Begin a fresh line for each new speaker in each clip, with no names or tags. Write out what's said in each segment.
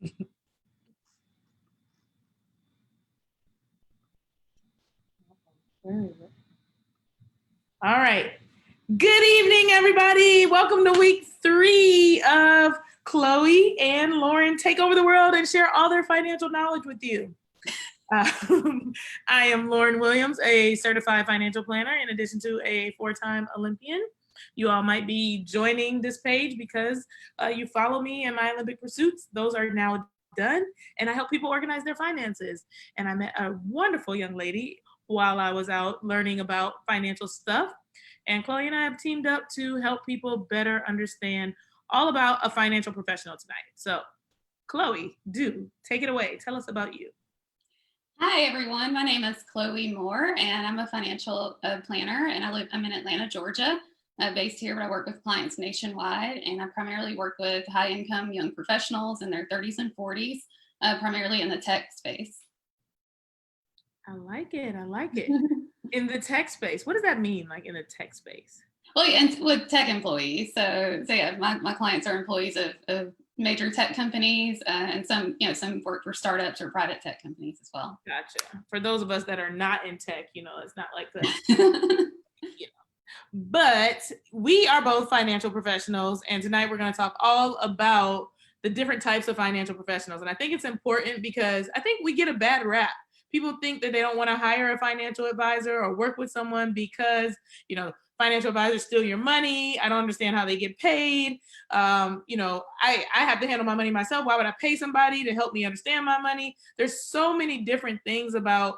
All right. Good evening, everybody. Welcome to week 3 of Chloe and Lauren Take Over the World and share all their financial knowledge with you. I am Lauren Williams, a certified financial planner, in addition to a 4-time Olympian. You all might be joining this page because you follow me in my Olympic pursuits. Those are now done, and I help people organize their finances. And I met a wonderful young lady while I was out learning about financial stuff. And Chloe and I have teamed up to help people better understand all about a financial professional tonight. So, Chloe, do take it away. Tell us about you.
Hi, everyone. My name is Chloe Moore, and I'm a financial planner, and I'm in Atlanta, Georgia, based here, but I work with clients nationwide, and I primarily work with high-income young professionals in their 30s and 40s, primarily in the tech space.
I like it. I like it. In the tech space, what does that mean, like in the tech space?
Well, and with tech employees. So yeah, my clients are employees of major tech companies, and some work for startups or private tech companies as well.
Gotcha. For those of us that are not in tech, it's not like that. But we are both financial professionals, and tonight we're going to talk all about the different types of financial professionals. And I think it's important because I think we get a bad rap. People think that they don't want to hire a financial advisor or work with someone because, financial advisors steal your money. I don't understand how they get paid. I have to handle my money myself. Why would I pay somebody to help me understand my money? There's so many different things about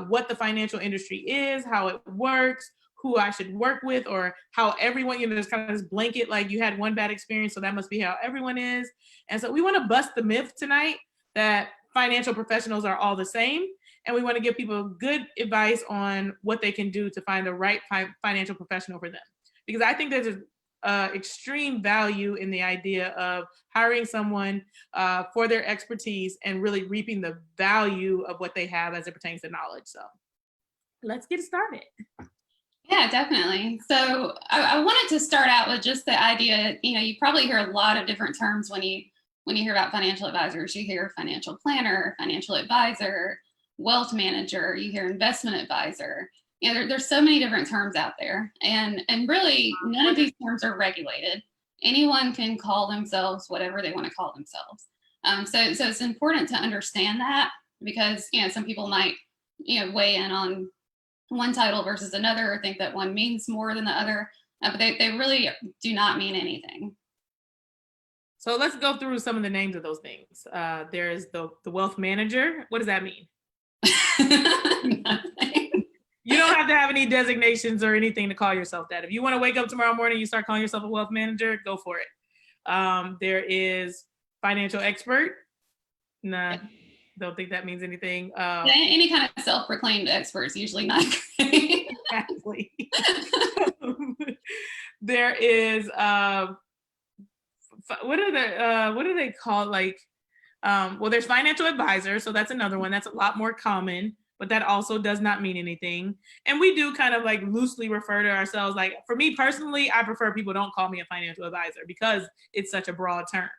what the financial industry is, how it works, who I should work with, or how everyone, there's kind of this blanket, like you had one bad experience, so that must be how everyone is. And so we want to bust the myth tonight that financial professionals are all the same. And we want to give people good advice on what they can do to find the right financial professional for them. Because I think there's extreme value in the idea of hiring someone for their expertise and really reaping the value of what they have as it pertains to knowledge. So let's get started.
Yeah, definitely. So I wanted to start out with just the idea, you probably hear a lot of different terms when you hear about financial advisors. You hear financial planner, financial advisor, wealth manager, you hear investment advisor. There's so many different terms out there, and really none of these terms are regulated. Anyone can call themselves whatever they want to call themselves. So it's important to understand that, because some people might weigh in on one title versus another, or think that one means more than the other, but they really do not mean anything.
So let's go through some of the names of those things. There's the wealth manager. What does that mean? You don't have to have any designations or anything to call yourself that. If you want to wake up tomorrow morning and you start calling yourself a wealth manager, go for it. There is financial expert. Nah, don't think that means anything.
Any kind of self-proclaimed expert is usually not great.
Exactly. There is what do they call, like, well, there's financial advisor, so that's another one that's a lot more common, but that also does not mean anything. And we do kind of like loosely refer to ourselves, like, for me personally, I prefer people don't call me a financial advisor because it's such a broad term.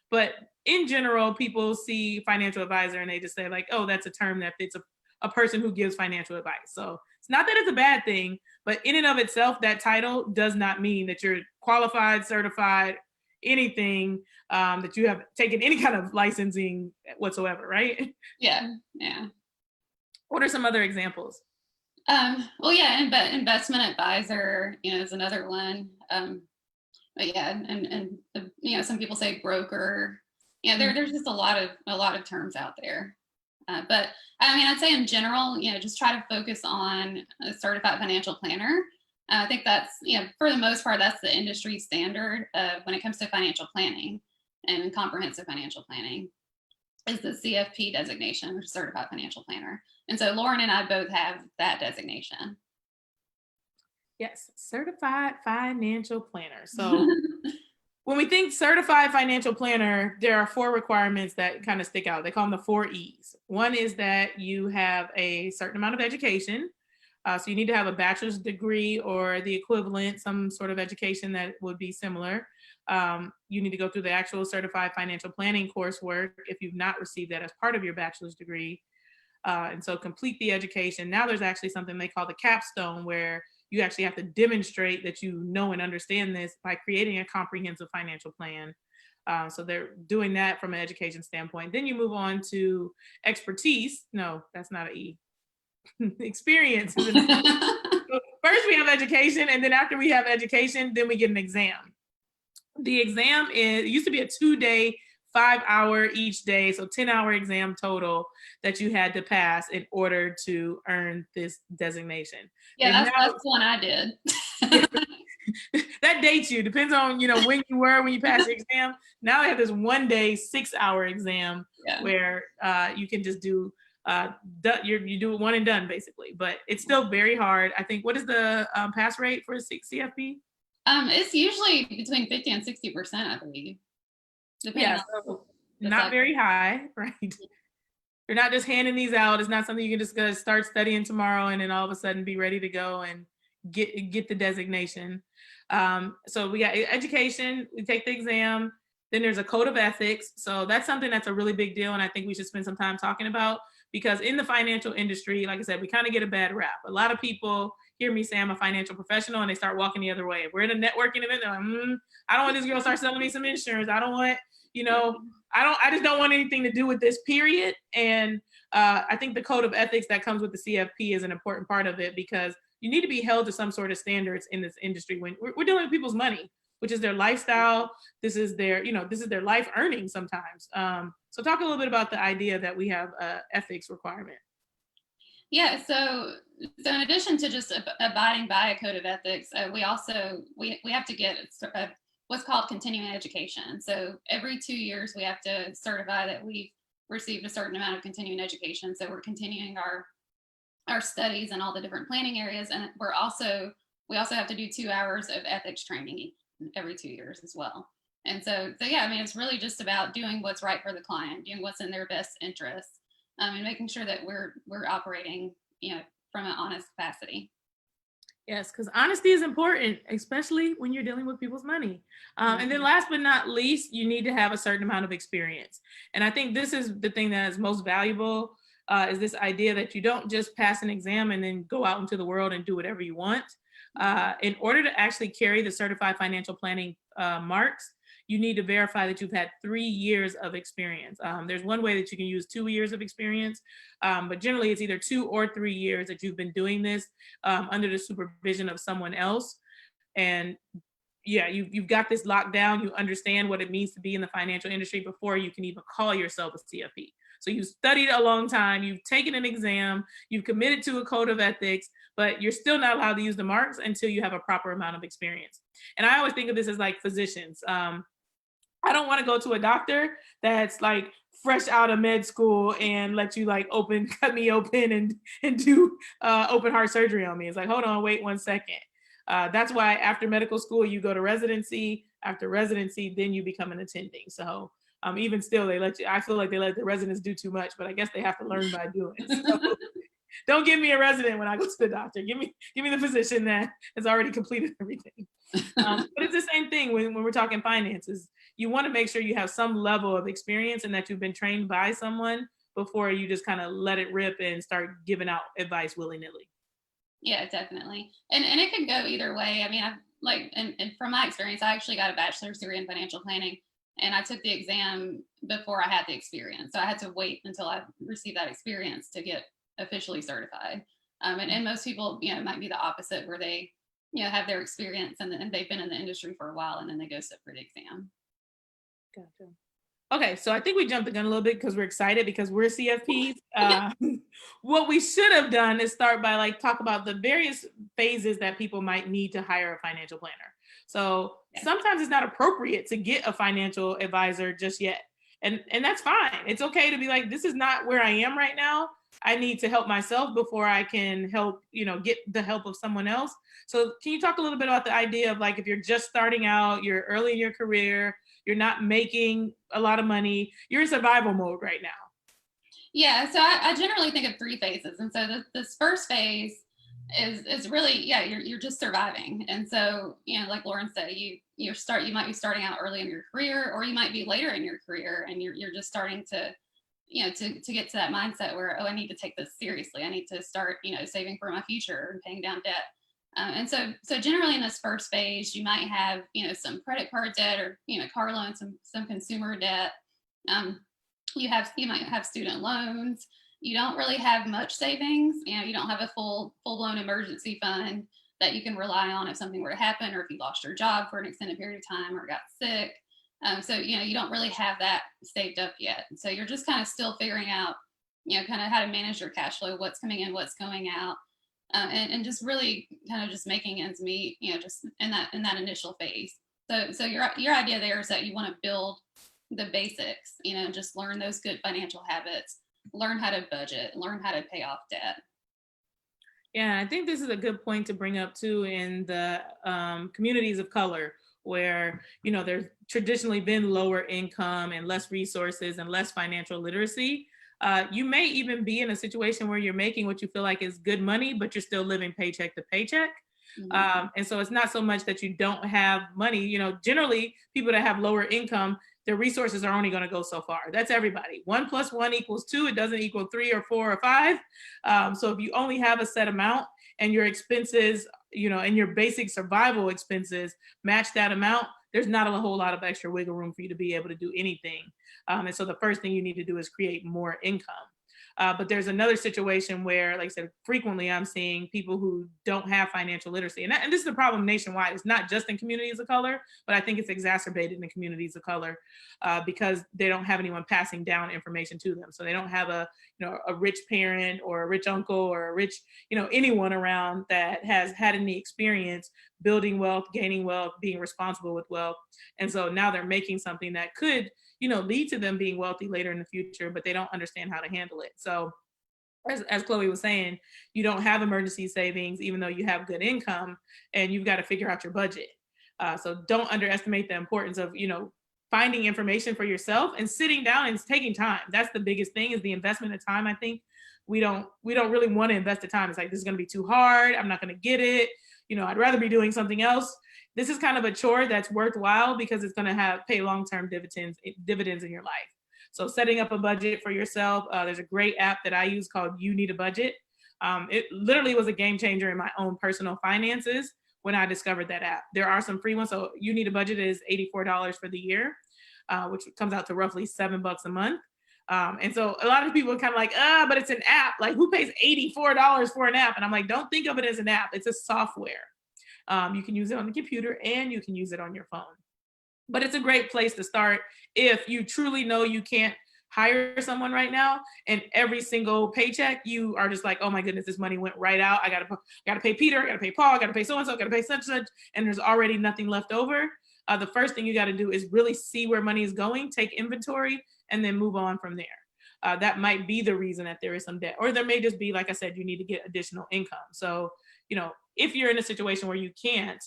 But in general, people see financial advisor and they just say, like, oh, that's a term that fits a person who gives financial advice. So it's not that it's a bad thing, but in and of itself, that title does not mean that you're qualified, certified, anything, that you have taken any kind of licensing whatsoever, right?
Yeah.
What are some other examples?
Well, yeah, investment advisor, is another one. But yeah, and some people say broker. There's just a lot of terms out there. But I mean, I'd say in general, just try to focus on a certified financial planner. I think that's, for the most part, that's the industry standard when it comes to financial planning and comprehensive financial planning, is the CFP designation, which is Certified Financial Planner. And so Lauren and I both have that designation.
Yes, Certified Financial Planner. So when we think Certified Financial Planner, there are 4 requirements that kind of stick out. They call them the 4 E's. One is that you have a certain amount of education. So you need to have a bachelor's degree or the equivalent, some sort of education that would be similar. You need to go through the actual certified financial planning coursework if you've not received that as part of your bachelor's degree. And so complete the education. Now there's actually something they call the capstone, where you actually have to demonstrate that you know and understand this by creating a comprehensive financial plan. So they're doing that from an education standpoint. Then you move on to expertise. No, that's not an E. Experience. So first we have education, and then after we have education, then we get an exam. The exam it used to be a 2-day, 5-hour each day, so 10-hour exam total that you had to pass in order to earn this designation.
Yeah, that's the one I did.
That dates you. Depends on when you were when you passed the exam. Now they have this 1-day, 6-hour exam where you can just do you do it one and done basically. But it's still very hard. I think, what is the pass rate for CFP?
It's usually between 50 and 60%, I believe.
So not very high, right? You're not just handing these out. It's not something you can just go start studying tomorrow and then all of a sudden be ready to go and get the designation. So we got education, we take the exam, then there's a code of ethics. So that's something that's a really big deal, and I think we should spend some time talking about, because in the financial industry, like I said, we kind of get a bad rap. A lot of people hear me say I'm a financial professional and they start walking the other way. If we're in a networking event, they're like, I don't want this girl to start selling me some insurance. I don't want, I just don't want anything to do with this, period. And I think the code of ethics that comes with the CFP is an important part of it, because you need to be held to some sort of standards in this industry when we're dealing with people's money, which is their lifestyle. This is their life earnings sometimes. So talk a little bit about the idea that we have ethics requirement.
Yeah, so in addition to just abiding by a code of ethics, we also we have to get what's called continuing education. So every 2 years we have to certify that we've received a certain amount of continuing education. So we're continuing our studies in all the different planning areas, and we also have to do 2 hours of ethics training every 2 years as well. And so yeah, I mean, it's really just about doing what's right for the client, doing what's in their best interest, and making sure that we're operating, from an honest capacity.
Yes, because honesty is important, especially when you're dealing with people's money. And then last but not least, you need to have a certain amount of experience. And I think this is the thing that is most valuable, is this idea that you don't just pass an exam and then go out into the world and do whatever you want. In order to actually carry the certified financial planning marks, you need to verify that you've had 3 years of experience. There's one way that you can use 2 years of experience, but generally it's either 2 or 3 years that you've been doing this under the supervision of someone else. And yeah, you've got this locked down. You understand what it means to be in the financial industry before you can even call yourself a CFP. So you've studied a long time, you've taken an exam, you've committed to a code of ethics, but you're still not allowed to use the marks until you have a proper amount of experience. And I always think of this as like physicians. I don't want to go to a doctor that's like fresh out of med school and let you like cut me open and do open heart surgery on me. It's like, hold on, wait 1 second. That's why after medical school, you go to residency. After residency, then you become an attending. So even still, I feel like they let the residents do too much, but I guess they have to learn by doing. So don't give me a resident when I go to the doctor. Give me the physician that has already completed everything. But it's the same thing when we're talking finances. You want to make sure you have some level of experience and that you've been trained by someone before you just kind of let it rip and start giving out advice willy-nilly.
Yeah, definitely. And it could go either way. I mean, and from my experience, I actually got a bachelor's degree in financial planning, and I took the exam before I had the experience. So I had to wait until I received that experience to get officially certified. And most people, it might be the opposite, where they, have their experience and they've been in the industry for a while, and then they go sit for the exam.
Gotcha. Okay, so I think we jumped the gun a little bit because we're excited because we're CFPs. What we should have done is start by talk about the various phases that people might need to hire a financial planner. So sometimes it's not appropriate to get a financial advisor just yet. And that's fine. It's okay to be like, this is not where I am right now. I need to help myself before I can help, get the help of someone else. So can you talk a little bit about the idea of if you're just starting out, you're early in your career, you're not making a lot of money, you're in survival mode right now?
Yeah, so I generally think of 3 phases. And so this first phase is really, yeah, you're just surviving. And so, like Lauren said, you might be starting out early in your career, or you might be later in your career, and you're just starting to, to get to that mindset where, oh, I need to take this seriously. I need to start, saving for my future and paying down debt. And so generally in this first phase, you might have, some credit card debt, or, car loans, some consumer debt. Um, you might have student loans. You don't really have much savings. You don't have a full-blown emergency fund that you can rely on if something were to happen, or if you lost your job for an extended period of time or got sick. So you don't really have that saved up yet. So you're just kind of still figuring out, kind of how to manage your cash flow, what's coming in, what's going out, and just really kind of just making ends meet, just in that initial phase. So your idea there is that you want to build the basics, just learn those good financial habits, learn how to budget, learn how to pay off debt.
Yeah, I think this is a good point to bring up too in the communities of color, where there's traditionally been lower income and less resources and less financial literacy. You may even be in a situation where you're making what you feel like is good money, but you're still living paycheck to paycheck. And so it's not so much that you don't have money. Generally, people that have lower income, their resources are only going to go so far. That's everybody. 1 + 1 = 2. It doesn't equal 3 or 4 or 5. So if you only have a set amount, and your expenses, and your basic survival expenses match that amount, there's not a whole lot of extra wiggle room for you to be able to do anything. And so the first thing you need to do is create more income. But there's another situation where, like I said, frequently I'm seeing people who don't have financial literacy. And this is a problem nationwide. It's not just in communities of color, but I think it's exacerbated in communities of color because they don't have anyone passing down information to them. So they don't have a rich parent or a rich uncle or a rich, anyone around that has had any experience building wealth, gaining wealth, being responsible with wealth. And so now they're making something that could lead to them being wealthy later in the future, but they don't understand how to handle it. So as Chloe was saying, you don't have emergency savings, even though you have good income, and you've got to figure out your budget. So don't underestimate the importance of, finding information for yourself and sitting down and taking time. That's the biggest thing, is the investment of time. I think we don't really want to invest the time. It's like, this is going to be too hard. I'm not going to get it. I'd rather be doing something else. This is kind of a chore that's worthwhile because it's going to pay long-term dividends in your life. So setting up a budget for yourself, there's a great app that I use called You Need a Budget. It literally was a game changer in my own personal finances when I discovered that app. There are some free ones. So You Need a Budget is $84 for the year, which comes out to roughly $7 a month. And so a lot of people are kind of like, but it's an app. Like, who pays $84 for an app? And I'm like, don't think of it as an app. It's a software. You can use it on the computer and you can use it on your phone. But it's a great place to start if you truly know you can't hire someone right now, and every single paycheck you are just like, oh my goodness, this money went right out. I gotta pay Peter, I gotta pay Paul, I gotta pay so-and-so, I gotta pay such and such, and there's already nothing left over. The first thing you got to do is really see where money is going, take inventory, and then move on from there. That might be the reason that there is some debt, or there may just be, like I said, you need to get additional income. So, if you're in a situation where you can't,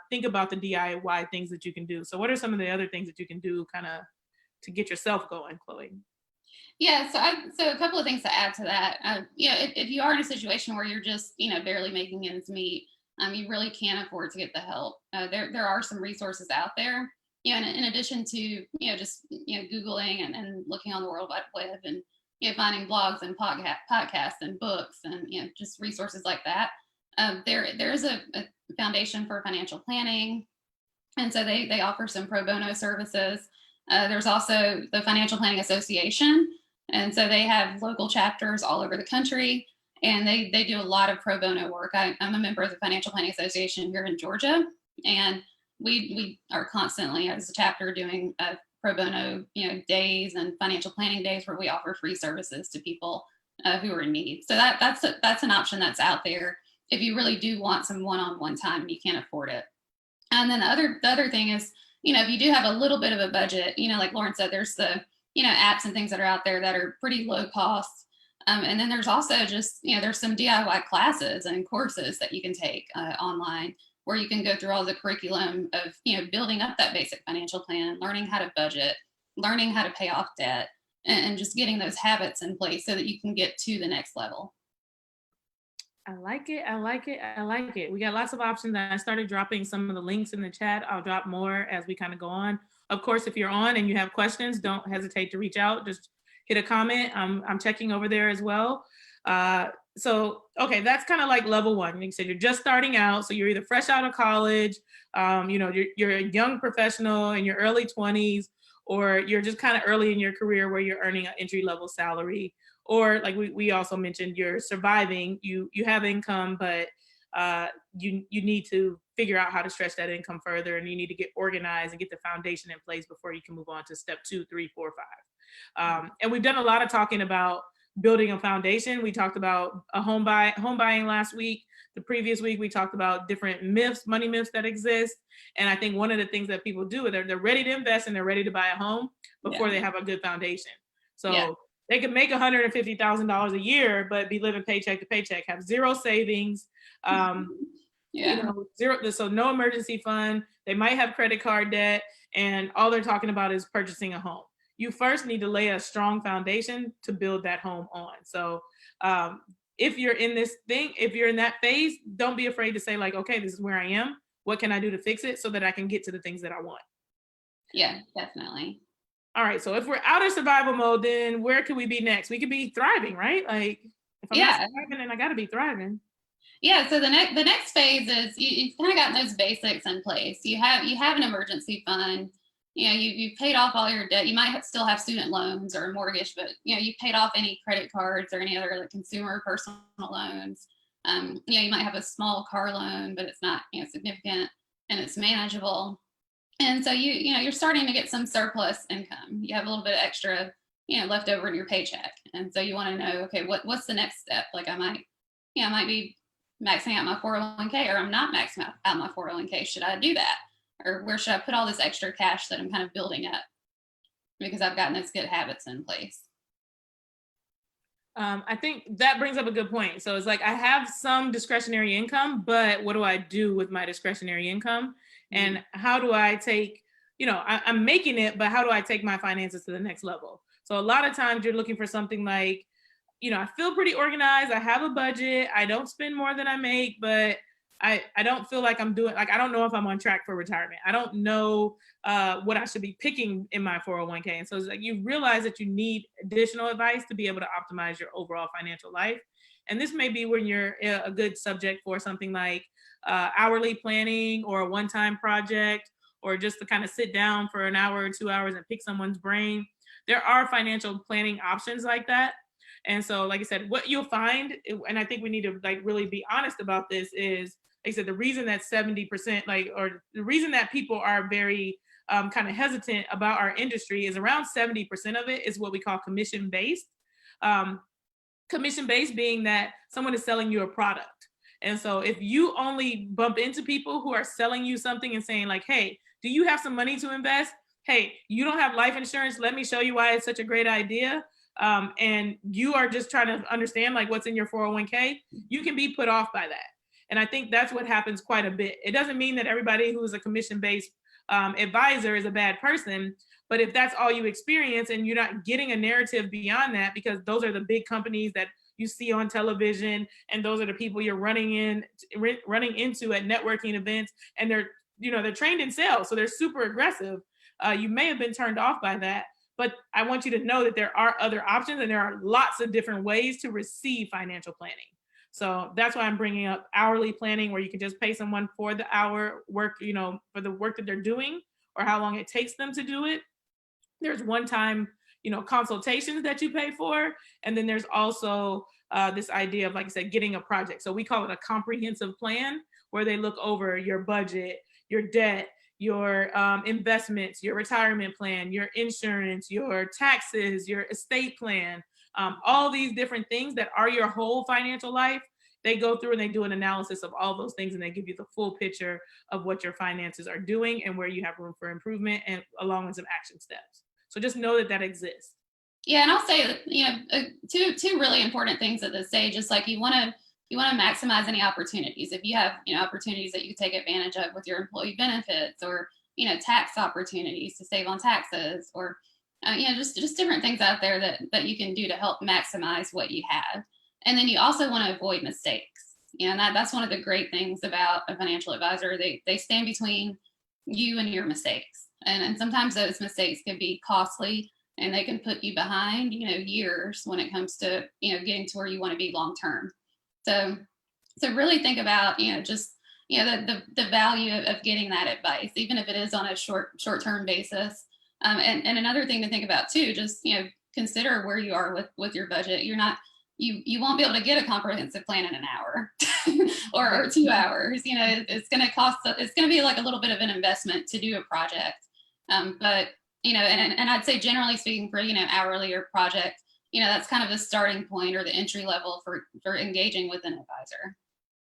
think about the DIY things that you can do. So what are some of the other things that you can do kind of to get yourself going, Chloe?
Yeah, so a couple of things to add to that. If you are in a situation where you're just barely making ends meet, you really can't afford to get the help. There are some resources out there. In addition to just Googling and looking on the World Wide Web, and finding blogs and podcasts and books and just resources like that. There's a foundation for financial planning, and so they offer some pro bono services. There's also the Financial Planning Association, and so they have local chapters all over the country, and they do a lot of pro bono work. I'm a member of the Financial Planning Association here in Georgia, and we are constantly, as a chapter, doing pro bono days and financial planning days where we offer free services to people who are in need. So that's an option that's out there if you really do want some one-on-one time and you can't afford it. And then the other thing is, if you do have a little bit of a budget, like Lauren said, there's the apps and things that are out there that are pretty low cost. And then there's also just there's some DIY classes and courses that you can take online, where you can go through all the curriculum of building up that basic financial plan, learning how to budget, learning how to pay off debt, and just getting those habits in place so that you can get to the next level.
I like it. I like it. I like it. We got lots of options. I started dropping some of the links in the chat. I'll drop more as we kind of go on. Of course, if you're on and you have questions, don't hesitate to reach out. Just hit a comment. I'm checking over there as well. Uh, okay, that's kind of like level one. Like you said, you're just starting out. So you're either fresh out of college, you're a young professional in your early 20s, or you're just kind of early in your career where you're earning an entry level salary, or like we also mentioned, you're surviving, you have income, but you need to figure out how to stretch that income further, and you need to get organized and get the foundation in place before you can move on to step 2, 3, 4, 5. And we've done a lot of talking about building a foundation. We talked about home buying last week. The previous week we talked about different myths, money myths that exist. And I think one of the things that people do is they're ready to invest and they're ready to buy a home before they have a good foundation. So they could make $150,000 a year, but be living paycheck to paycheck, have zero savings, zero, so no emergency fund. They might have credit card debt, and all they're talking about is purchasing a home. You first need to lay a strong foundation to build that home on. So if you're in if you're in that phase, don't be afraid to say like, okay, this is where I am. What can I do to fix it so that I can get to the things that I want?
Yeah, definitely.
All right, so if we're out of survival mode, then where could we be next? We could be thriving, right? Like if I'm not surviving, then I got to be thriving.
Yeah. So the next phase is you've kind of got those basics in place. You have an emergency fund. You've paid off all your debt. You might still have student loans or a mortgage, but you paid off any credit cards or any other like consumer personal loans. You might have a small car loan, but it's not significant and it's manageable. And so you're starting to get some surplus income. You have a little bit of extra left over in your paycheck, and so you want to know, okay, what's the next step? Like I might be maxing out my 401k, or I'm not maxing out my 401k. Should I do that? Or where should I put all this extra cash that I'm kind of building up because I've gotten those good habits in place?
I think that brings up a good point. So it's like I have some discretionary income, but what do I do with my discretionary income? And how do I take, I'm making it, but how do I take my finances to the next level? So a lot of times you're looking for something like, I feel pretty organized. I have a budget. I don't spend more than I make, but I don't feel like I'm doing, like, I don't know if I'm on track for retirement. I don't know what I should be picking in my 401k. And so it's like you realize that you need additional advice to be able to optimize your overall financial life. And this may be when you're a good subject for something like hourly planning or a one-time project, or just to kind of sit down for an hour or 2 hours and pick someone's brain. There are financial planning options like that. And so, like I said, what you'll find, and I think we need to like really be honest about this, is like I said, the reason that 70%, or the reason that people are very kind of hesitant about our industry is around 70% of it is what we call commission based. Commission based being that someone is selling you a product. And so if you only bump into people who are selling you something and saying like, hey, do you have some money to invest? Hey, you don't have life insurance. Let me show you why it's such a great idea. And you are just trying to understand like what's in your 401k, you can be put off by that. And I think that's what happens quite a bit. It doesn't mean that everybody who is a commission-based advisor is a bad person, but if that's all you experience and you're not getting a narrative beyond that, because those are the big companies that you see on television, and those are the people you're running into at networking events, and they're trained in sales, so they're super aggressive. You may have been turned off by that, but I want you to know that there are other options, and there are lots of different ways to receive financial planning. So that's why I'm bringing up hourly planning, where you can just pay someone for the hour work, for the work that they're doing or how long it takes them to do it. There's one-time, consultations that you pay for. And then there's also this idea of, like I said, getting a project. So we call it a comprehensive plan, where they look over your budget, your debt, your investments, your retirement plan, your insurance, your taxes, your estate plan, all these different things that are your whole financial life. They go through and they do an analysis of all those things, and they give you the full picture of what your finances are doing and where you have room for improvement, and along with some action steps. So just know that exists.
Yeah, and I'll say that two really important things at this stage is like you want to maximize any opportunities. If you have opportunities that you take advantage of with your employee benefits, or tax opportunities to save on taxes, or just different things out there that you can do to help maximize what you have. And then you also want to avoid mistakes. And that's one of the great things about a financial advisor. They stand between you and your mistakes. And sometimes those mistakes can be costly, and they can put you behind, years when it comes to, getting to where you want to be long term. So really think about, just, the value of getting that advice, even if it is on a short-term basis. And another thing to think about too, just, consider where you are with your budget. You won't be able to get a comprehensive plan in an hour or 2 hours. It's going to be like a little bit of an investment to do a project. But, and I'd say generally speaking for, hourly or project, that's kind of the starting point or the entry level for engaging with an advisor.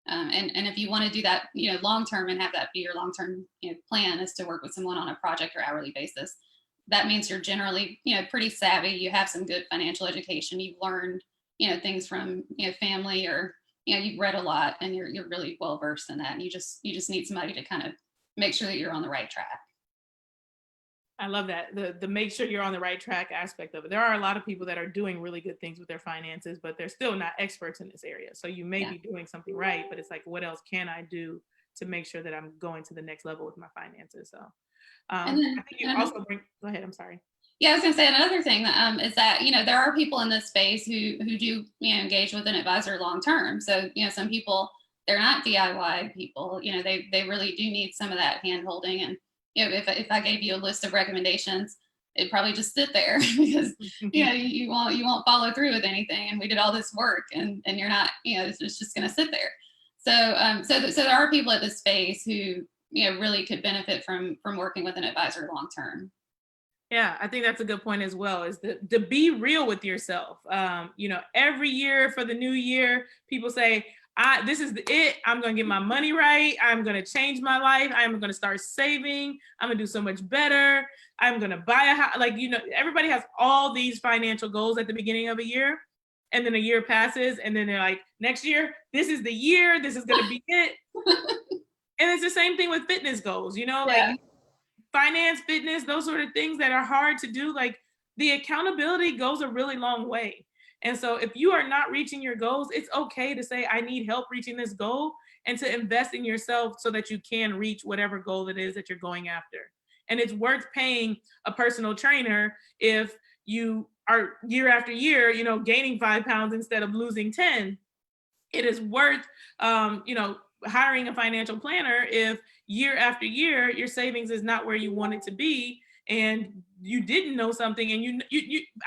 And if you want to do that, long-term and have that be your long-term plan is to work with someone on a project or hourly basis. That means you're generally, pretty savvy. You have some good financial education. You've learned, things from, family, or, you've read a lot and you're really well versed in that. And you just need somebody to kind of make sure that you're on the right track.
I love that. The make sure you're on the right track aspect of it. There are a lot of people that are doing really good things with their finances, but they're still not experts in this area. So you may be doing something right, but it's like, what else can I do to make sure that I'm going to the next level with my finances? So I think you also go ahead. I'm sorry.
Yeah, I was going to say another thing is that, there are people in this space who do, engage with an advisor long term. So, some people, they're not DIY people, they really do need some of that hand holding. And, if I gave you a list of recommendations, it'd probably just sit there because, you won't follow through with anything. And we did all this work and you're not, it's just going to sit there. So there are people at this space who, really could benefit from working with an advisor long term.
Yeah, I think that's a good point as well, is to be real with yourself. Every year for the new year, people say, this is it. I'm going to get my money right. I'm going to change my life. I'm going to start saving. I'm going to do so much better. I'm going to buy a house. Everybody has all these financial goals at the beginning of a year. And then a year passes and then they're like, next year, this is the year. This is going to be it. And it's the same thing with fitness goals, like finance, fitness, those sort of things that are hard to do. Like the accountability goes a really long way. And so if you are not reaching your goals, it's okay to say, I need help reaching this goal, and to invest in yourself so that you can reach whatever goal it is that you're going after. And it's worth paying a personal trainer if you are year after year, gaining 5 pounds instead of losing 10. It is worth, hiring a financial planner if year after year your savings is not where you want it to be, and you didn't know something, and you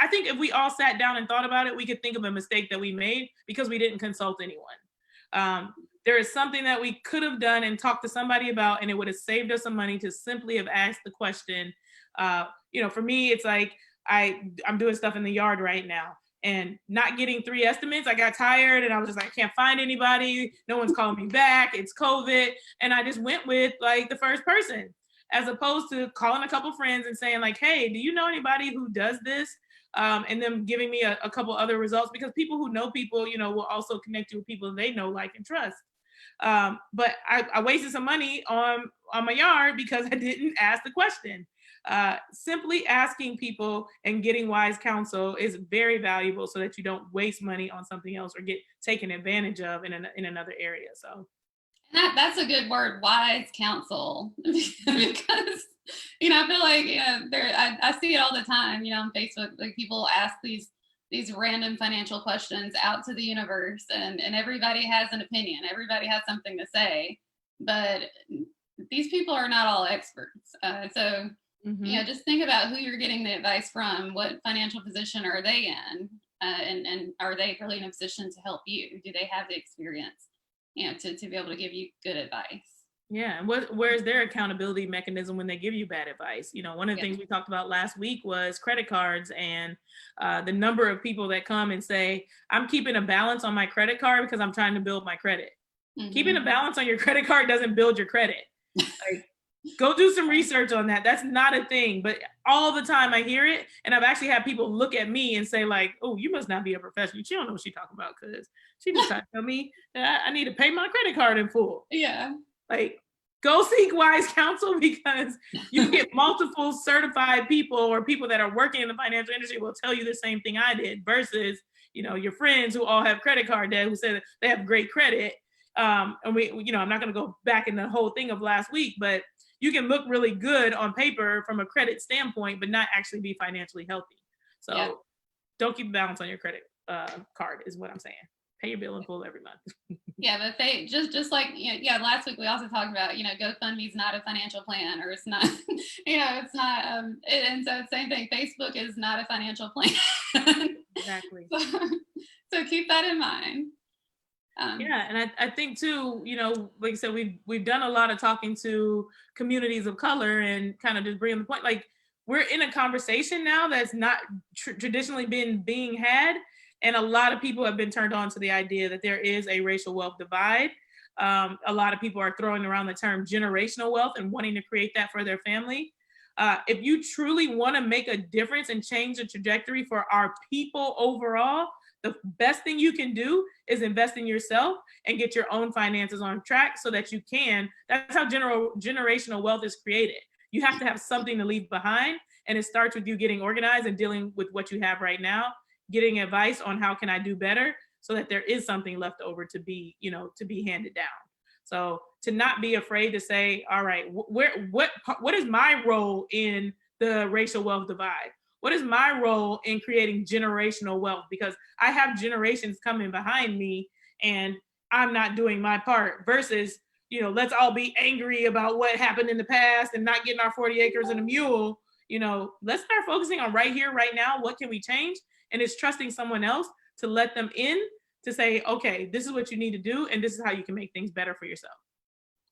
I think if we all sat down and thought about it, we could think of a mistake that we made because we didn't consult anyone. There is something that we could have done and talked to somebody about, and it would have saved us some money to simply have asked the question. For me, it's like I'm doing stuff in the yard right now and not getting 3 estimates. I got tired and I was just like, I can't find anybody. No one's calling me back. It's COVID. And I just went with like the first person, as opposed to calling a couple friends and saying like, hey, do you know anybody who does this? And them giving me a couple other results, because people who know people, will also connect you with people they know, like, and trust. But I wasted some money on my yard because I didn't ask the question. Simply asking people and getting wise counsel is very valuable, so that you don't waste money on something else or get taken advantage of in another area. So
that's a good word, wise counsel, because I feel like I see it all the time, on Facebook. Like people ask these random financial questions out to the universe, and everybody has an opinion, everybody has something to say, but these people are not all experts. So just think about who you're getting the advice from. What financial position are they in? And are they really in a position to help you? Do they have the experience, to be able to give you good advice?
Yeah. And where's their accountability mechanism when they give you bad advice? One of the things we talked about last week was credit cards, and the number of people that come and say, I'm keeping a balance on my credit card because I'm trying to build my credit. Keeping a balance on your credit card doesn't build your credit. Like, go do some research on that. That's not a thing. But all the time I hear it, and I've actually had people look at me and say like, oh, you must not be a professional. She don't know what she's talking about, because she just tried to tell me that I need to pay my credit card in full.
Yeah.
Like, go seek wise counsel, because you get multiple certified people, or people that are working in the financial industry will tell you the same thing I did, versus, your friends who all have credit card debt who say that they have great credit, And we, I'm not going to go back in the whole thing of last week, but you can look really good on paper from a credit standpoint, but not actually be financially healthy. So
Yeah.
don't keep a balance on your credit card is what I'm saying. Pay your bill in full every month.
Yeah, but they just like, last week we also talked about, GoFundMe is not a financial plan, or it's not, it's not, and so same thing, Facebook is not a financial plan.
Exactly.
So keep that in mind.
Yeah, and I think too, like I said, we've done a lot of talking to communities of color and kind of just bringing the point, like we're in a conversation now that's not traditionally been being had, and a lot of people have been turned on to the idea that there is a racial wealth divide. A lot of people are throwing around the term generational wealth and wanting to create that for their family. If you truly want to make a difference and change the trajectory for our people overall, the best thing you can do is invest in yourself and get your own finances on track so that you can. That's how generational wealth is created. You have to have something to leave behind, and it starts with you getting organized and dealing with what you have right now, getting advice on how can I do better so that there is something left over to be, to be handed down. So to not be afraid to say, all right, what is my role in the racial wealth divide? What is my role in creating generational wealth? Because I have generations coming behind me and I'm not doing my part, versus, let's all be angry about what happened in the past and not getting our 40 acres and a mule. Let's start focusing on right here, right now. What can we change? And it's trusting someone else to let them in to say, okay, this is what you need to do. And this is how you can make things better for yourself.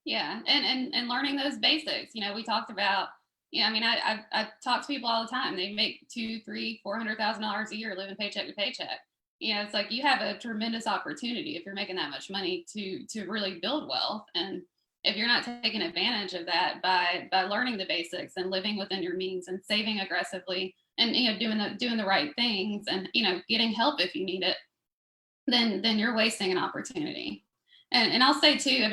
Yeah. And learning those basics, we talked about, I talk to people all the time. They make $200,000, $300,000, $400,000 a year living paycheck to paycheck. It's like you have a tremendous opportunity if you're making that much money to really build wealth. And if you're not taking advantage of that by learning the basics and living within your means and saving aggressively and doing the right things and getting help if you need it, then you're wasting an opportunity. And I'll say too,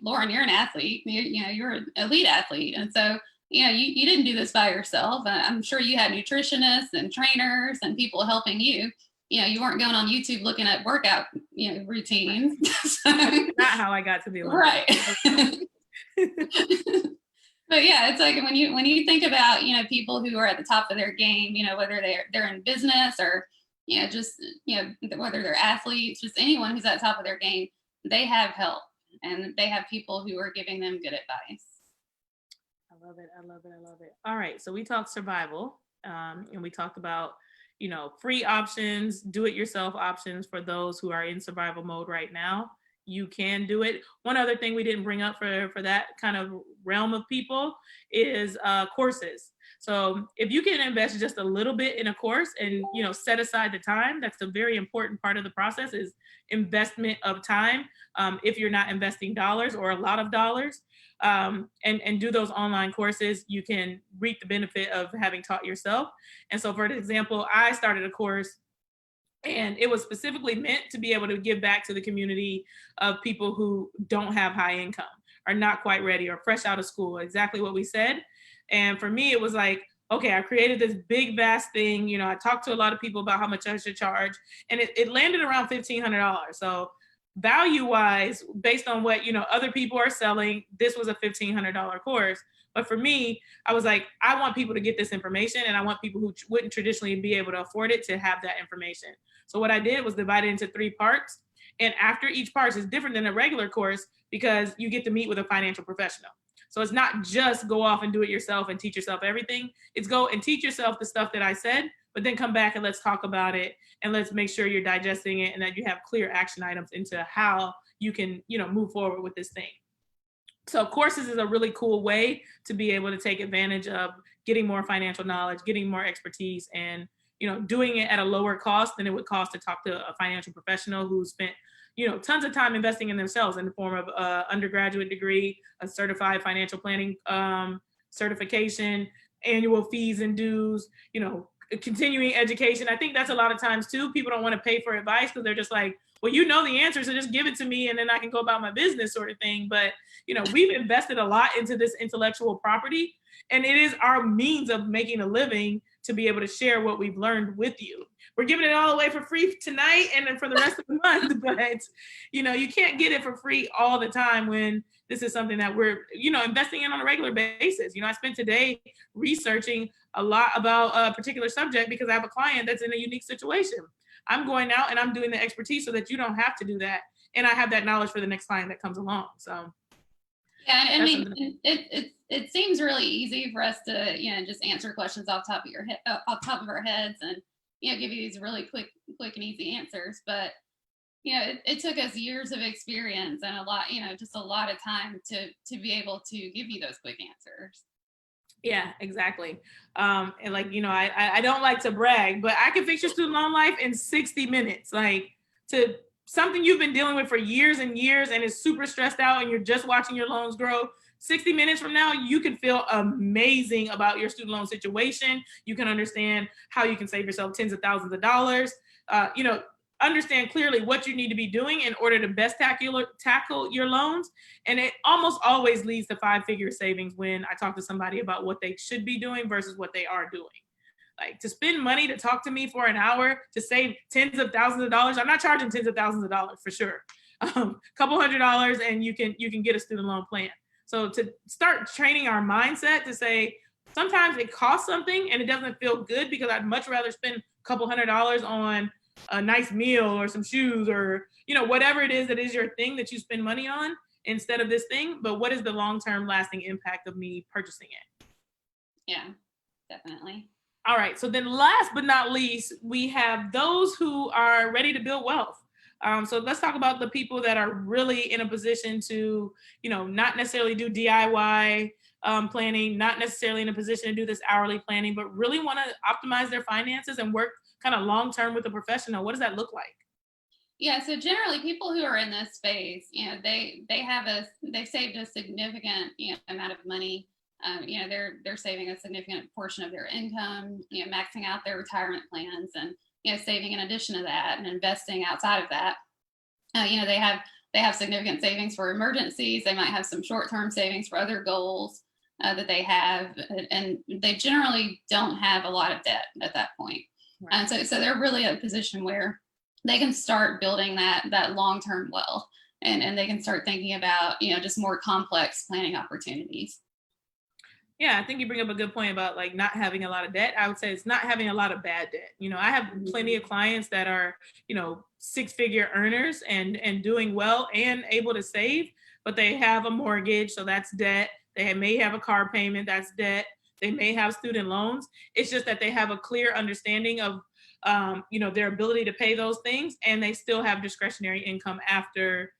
Lauren, you're an athlete. You're an elite athlete, and so you didn't do this by yourself. I'm sure you had nutritionists and trainers and people helping you. You weren't going on YouTube looking at workout, routines.
That's not how I got to the Olympics.
Right. But yeah, it's like when you think about, people who are at the top of their game, whether they're in business or, whether they're athletes, just anyone who's at the top of their game, they have help and they have people who are giving them good advice.
I love it. I love it. I love it. All right. So we talked survival, and we talked about, free options, do-it-yourself options for those who are in survival mode right now. You can do it. One other thing we didn't bring up for that kind of realm of people is courses. So if you can invest just a little bit in a course and, set aside the time, that's a very important part of the process, is investment of time. If you're not investing dollars or a lot of dollars, and do those online courses, you can reap the benefit of having taught yourself. And so for example, I started a course and it was specifically meant to be able to give back to the community of people who don't have high income, are not quite ready, or fresh out of school, exactly what we said. And for me, it was like, okay, I created this big, vast thing. I talked to a lot of people about how much I should charge, and it landed around $1,500. So value-wise, based on what, other people are selling, this was a $1,500 course. But for me, I was like, I want people to get this information, and I want people who wouldn't traditionally be able to afford it to have that information. So what I did was divide it into 3 parts. And after each part is different than a regular course because you get to meet with a financial professional. So it's not just go off and do it yourself and teach yourself everything. It's go and teach yourself the stuff that I said, but then come back and let's talk about it and let's make sure you're digesting it and that you have clear action items into how you can, move forward with this thing. So courses is a really cool way to be able to take advantage of getting more financial knowledge, getting more expertise, and, doing it at a lower cost than it would cost to talk to a financial professional who spent, tons of time investing in themselves in the form of an undergraduate degree, a certified financial planning certification, annual fees and dues, continuing education. I think that's a lot of times too, people don't want to pay for advice because they're just like, well, the answer, so just give it to me and then I can go about my business, sort of thing. But, we've invested a lot into this intellectual property, and it is our means of making a living to be able to share what we've learned with you. We're giving it all away for free tonight and then for the rest of the month, but you can't get it for free all the time when this is something that we're, investing in on a regular basis. I spent today researching a lot about a particular subject because I have a client that's in a unique situation. I'm going out and I'm doing the expertise so that you don't have to do that. And I have that knowledge for the next client that comes along. So
yeah, I mean, it seems really easy for us to, just answer questions off top of our heads, and give you these really quick and easy answers. But it took us years of experience and a lot, just a lot of time to be able to give you those quick answers.
Yeah, exactly. And I don't like to brag, but I can fix your student loan life in 60 minutes. Like, to something you've been dealing with for years and years and is super stressed out and you're just watching your loans grow, 60 minutes from now, you can feel amazing about your student loan situation. You can understand how you can save yourself tens of thousands of dollars. Understand clearly what you need to be doing in order to best tackle your loans. And it almost always leads to 5-figure savings when I talk to somebody about what they should be doing versus what they are doing. Like, to spend money to talk to me for an hour to save tens of thousands of dollars. I'm not charging tens of thousands of dollars for sure. Couple $100 and you can get a student loan plan. So to start training our mindset to say, sometimes it costs something and it doesn't feel good because I'd much rather spend a couple $100 on a nice meal or some shoes or, whatever it is that is your thing that you spend money on instead of this thing. But what is the long-term lasting impact of me purchasing it?
Yeah, definitely.
All right. So then last but not least, we have those who are ready to build wealth. So let's talk about the people that are really in a position to, not necessarily do DIY planning, not necessarily in a position to do this hourly planning, but really want to optimize their finances and work kind of long-term with a professional. What does that look like?
Yeah, so generally people who are in this space, they've saved a significant amount of money. They're saving a significant portion of their income, maxing out their retirement plans, and saving in addition to that and investing outside of that. They have significant savings for emergencies. They might have some short-term savings for other goals that they have, and they generally don't have a lot of debt at that point. Right. So they're really in a position where they can start building that long-term wealth, and they can start thinking about just more complex planning opportunities.
Yeah, I think you bring up a good point about like not having a lot of debt. I would say it's not having a lot of bad debt. I have plenty of clients that are, 6-figure earners and doing well and able to save, but they have a mortgage, so that's debt. They may have a car payment, that's debt. They may have student loans. It's just that they have a clear understanding of, their ability to pay those things, and they still have discretionary income after,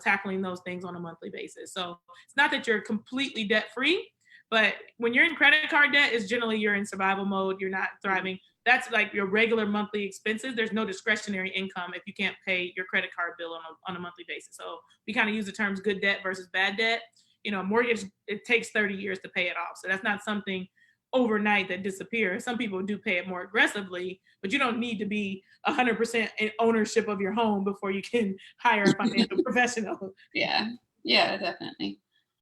tackling those things on a monthly basis. So it's not that you're completely debt free. But when you're in credit card debt, is generally you're in survival mode. You're not thriving. That's like your regular monthly expenses. There's no discretionary income if you can't pay your credit card bill on a monthly basis. So we kind of use the terms good debt versus bad debt. Mortgage, it takes 30 years to pay it off. So that's not something overnight that disappears. Some people do pay it more aggressively, but you don't need to be 100% in ownership of your home before you can hire a financial professional.
Yeah, definitely.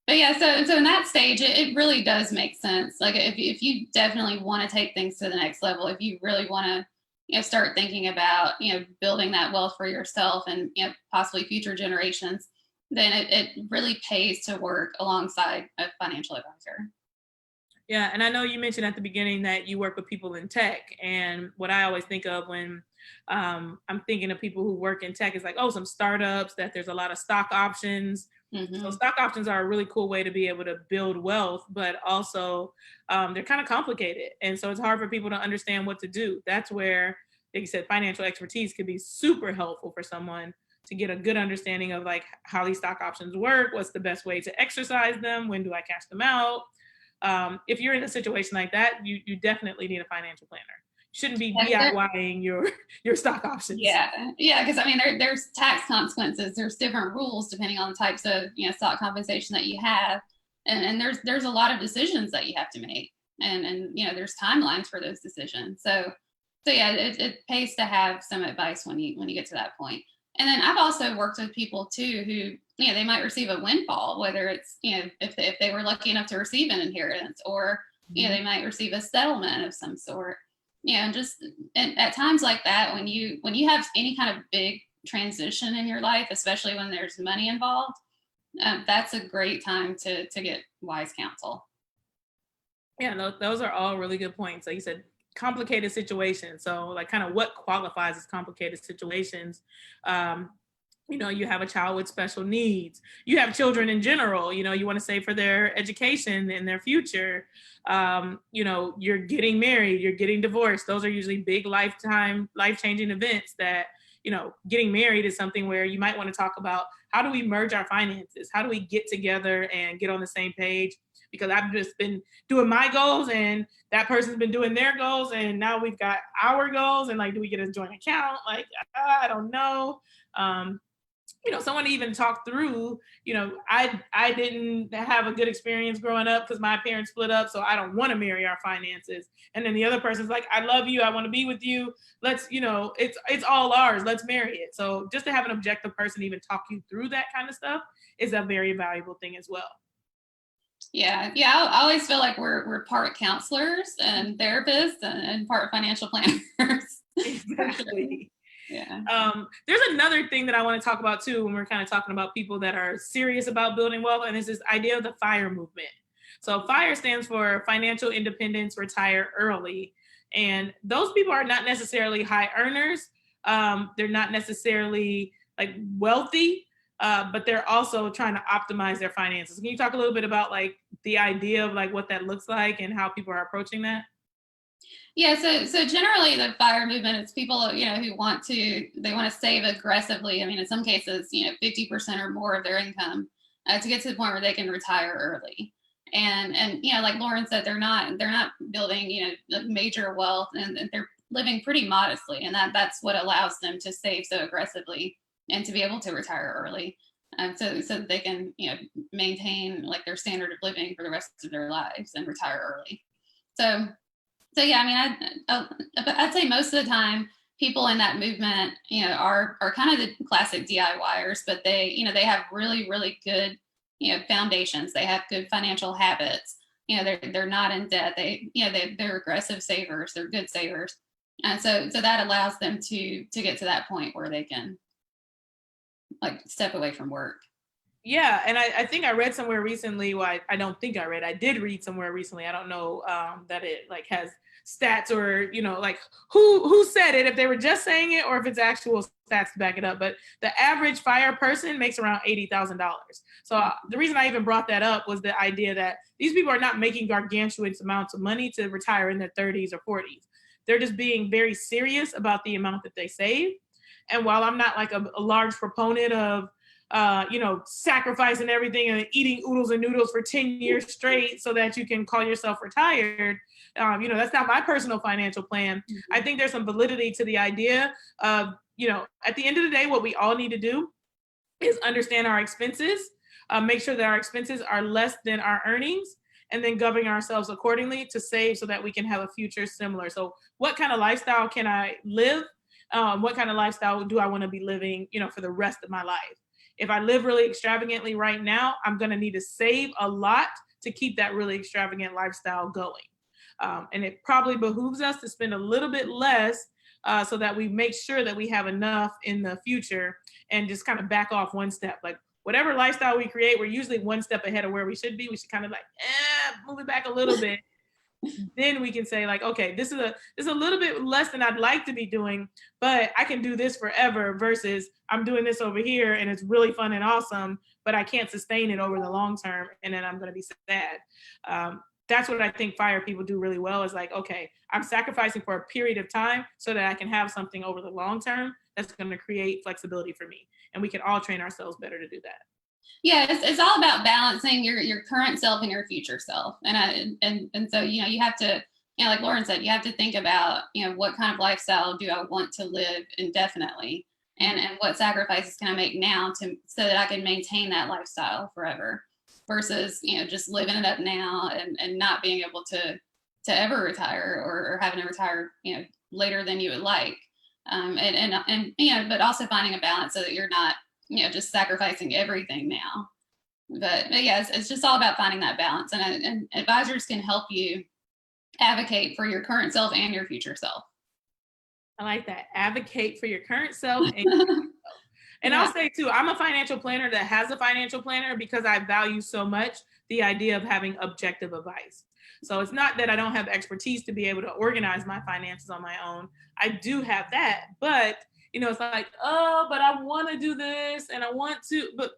But yeah, so in that stage, it really does make sense. Like if you definitely want to take things to the next level, if you really want to, start thinking about, building that wealth for yourself and, possibly future generations, then it really pays to work alongside a financial advisor.
Yeah, and I know you mentioned at the beginning that you work with people in tech, and what I always think of when I'm thinking of people who work in tech is like, some startups, that there's a lot of stock options. Mm-hmm. So stock options are a really cool way to be able to build wealth, but also they're kind of complicated. And so it's hard for people to understand what to do. That's where, like you said, financial expertise could be super helpful for someone to get a good understanding of like how these stock options work, what's the best way to exercise them, when do I cash them out? If you're in a situation like that, you definitely need a financial planner. Shouldn't be DIYing your stock options.
Yeah, because I mean, there's tax consequences. There's different rules depending on the types of stock compensation that you have, and there's a lot of decisions that you have to make, and there's timelines for those decisions. So yeah, it pays to have some advice when you get to that point. And then I've also worked with people too who they might receive a windfall, whether it's if they were lucky enough to receive an inheritance, or they might receive a settlement of some sort. and just and at times like that, when you have any kind of big transition in your life, especially when there's money involved, that's a great time to get wise counsel.
Yeah, those are all really good points. Like you said, complicated situations. So, like, kind of what qualifies as complicated situations? Um, you have a child with special needs. You have children in general. You want to save for their education and their future. You're getting married. You're getting divorced. Those are usually big life-changing events that, getting married is something where you might want to talk about how do we merge our finances? How do we get together and get on the same page? Because I've just been doing my goals and that person's been doing their goals, and now we've got our goals, and like, do we get a joint account? Like, I don't know. Someone even talked through, I didn't have a good experience growing up because my parents split up, so I don't want to marry our finances. And then the other person's like, I love you, I want to be with you. Let's, it's all ours. Let's marry it. So just to have an objective person even talk you through that kind of stuff is a very valuable thing as well.
Yeah. I always feel like we're part counselors and therapists and part financial planners.
Exactly.
Yeah.
There's another thing that I want to talk about too when we're kind of talking about people that are serious about building wealth, and it's this idea of the FIRE movement. So FIRE stands for Financial Independence, Retire Early. And those people are not necessarily high earners. They're not necessarily like wealthy, but they're also trying to optimize their finances. Can you talk a little bit about like the idea of like what that looks like and how people are approaching that?
Yeah, so generally the FIRE movement is people, who they want to save aggressively. I mean, in some cases, 50% or more of their income to get to the point where they can retire early. And like Lauren said, they're not building, major wealth, and they're living pretty modestly, and that's what allows them to save so aggressively and to be able to retire early. So that they can, maintain like their standard of living for the rest of their lives and retire early. So yeah, I mean, I'd say most of the time people in that movement, are kind of the classic DIYers, but they have really, really good, foundations. They have good financial habits. They're not in debt. They're aggressive savers. They're good savers, and so that allows them to get to that point where they can like step away from work.
Yeah, and I think I read somewhere recently. Well, I don't think I read. I did read somewhere recently. I don't know that it like has stats or like who said it, if they were just saying it or if it's actual stats to back it up. But the average FIRE person makes around $80,000. So the reason I even brought that up was the idea that these people are not making gargantuan amounts of money to retire in their 30s or 40s. They're just being very serious about the amount that they save. And while I'm not like a large proponent of sacrificing everything and eating oodles and noodles for 10 years straight so that you can call yourself retired. That's not my personal financial plan. Mm-hmm. I think there's some validity to the idea of, at the end of the day, what we all need to do is understand our expenses, make sure that our expenses are less than our earnings, and then govern ourselves accordingly to save so that we can have a future similar. So what kind of lifestyle can I live? What kind of lifestyle do I want to be living, for the rest of my life? If I live really extravagantly right now, I'm going to need to save a lot to keep that really extravagant lifestyle going. And it probably behooves us to spend a little bit less so that we make sure that we have enough in the future and just kind of back off one step. Like whatever lifestyle we create, we're usually one step ahead of where we should be. We should kind of like, move it back a little bit. Then we can say like, okay, this is a little bit less than I'd like to be doing, but I can do this forever versus I'm doing this over here and it's really fun and awesome, but I can't sustain it over the long term. And then I'm going to be sad. That's what I think FIRE people do really well is like, okay, I'm sacrificing for a period of time so that I can have something over the long term that's going to create flexibility for me. And we can all train ourselves better to do that.
Yeah, it's all about balancing your current self and your future self. And so, you have to, like Lauren said, you have to think about, what kind of lifestyle do I want to live indefinitely? And what sacrifices can I make now so that I can maintain that lifestyle forever versus, just living it up now and not being able to ever retire or having to retire, later than you would like. But also finding a balance so that you're not, just sacrificing everything now. But yeah, it's just all about finding that balance, and advisors can help you advocate for your current self and your future self.
I like that. Advocate for your current self and your future self. And
Yeah.
I'll say too, I'm a financial planner that has a financial planner because I value so much the idea of having objective advice. So it's not that I don't have expertise to be able to organize my finances on my own. I do have that, but it's like, oh, but I want to do this and I want to, but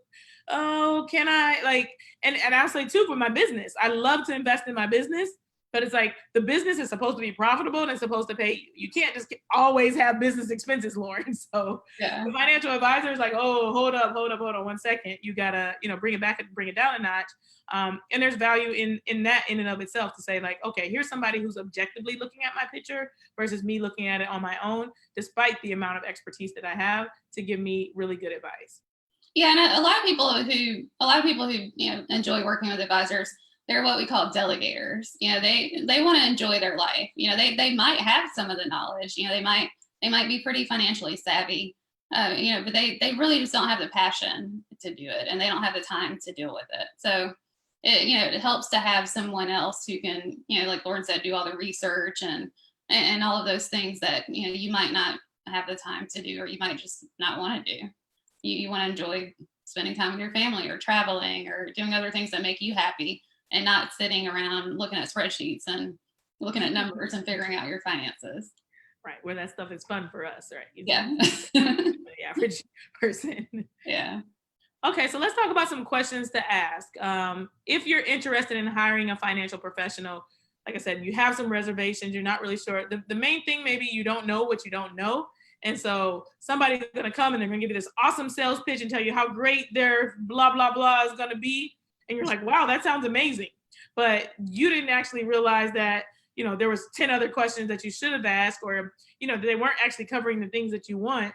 oh, can I and I'll say too for my business, I love to invest in my business, but it's like the business is supposed to be profitable and it's supposed to pay. You can't just always have business expenses, Lauren. So
Yeah.
the financial advisor is like, oh, hold up 1 second. You gotta, bring it back and bring it down a notch. And there's value in that in and of itself to say like, okay, here's somebody who's objectively looking at my picture versus me looking at it on my own, despite the amount of expertise that I have to give me really good advice.
Yeah, and a lot of people who enjoy working with advisors, they're what we call delegators. They want to enjoy their life. They might have some of the knowledge. They might be pretty financially savvy. But they really just don't have the passion to do it, and they don't have the time to deal with it. So it helps to have someone else who can, like Lauren said, do all the research and all of those things that you might not have the time to do, or you might just not want to do. You want to enjoy spending time with your family or traveling or doing other things that make you happy, and not sitting around looking at spreadsheets and looking at numbers and figuring out your finances.
Right, where that stuff is fun for us, right?
Yeah.
The average person.
Yeah.
Okay, so let's talk about some questions to ask. If you're interested in hiring a financial professional, like I said, you have some reservations, you're not really sure. The main thing, maybe you don't know what you don't know. And so somebody's going to come and they're going to give you this awesome sales pitch and tell you how great their blah, blah, blah is going to be. And you're like, wow, that sounds amazing. But you didn't actually realize that, there was 10 other questions that you should have asked, or, they weren't actually covering the things that you want.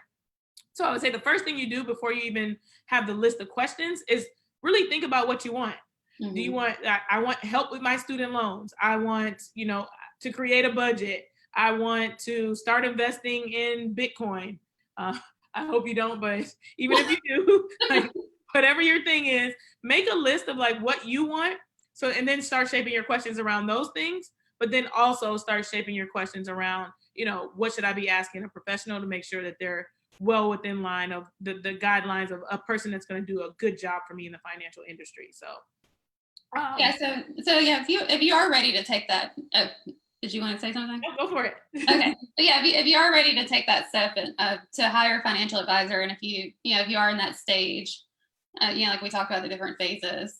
So I would say the first thing you do before you even have the list of questions is really think about what you want. Mm-hmm. Do you want, I want help with my student loans. I want, to create a budget. I want to start investing in Bitcoin. I hope you don't, but even if you do, like, whatever your thing is, make a list of like what you want. So, and then start shaping your questions around those things, but then also start shaping your questions around, what should I be asking a professional to make sure that they're well within line of the guidelines of a person that's going to do a good job for me in the financial industry. So,
if you are ready to take that, did you want to say something?
Go for it.
Okay. But yeah, if you are ready to take that step to hire a financial advisor, and if you are in that stage, like we talked about the different phases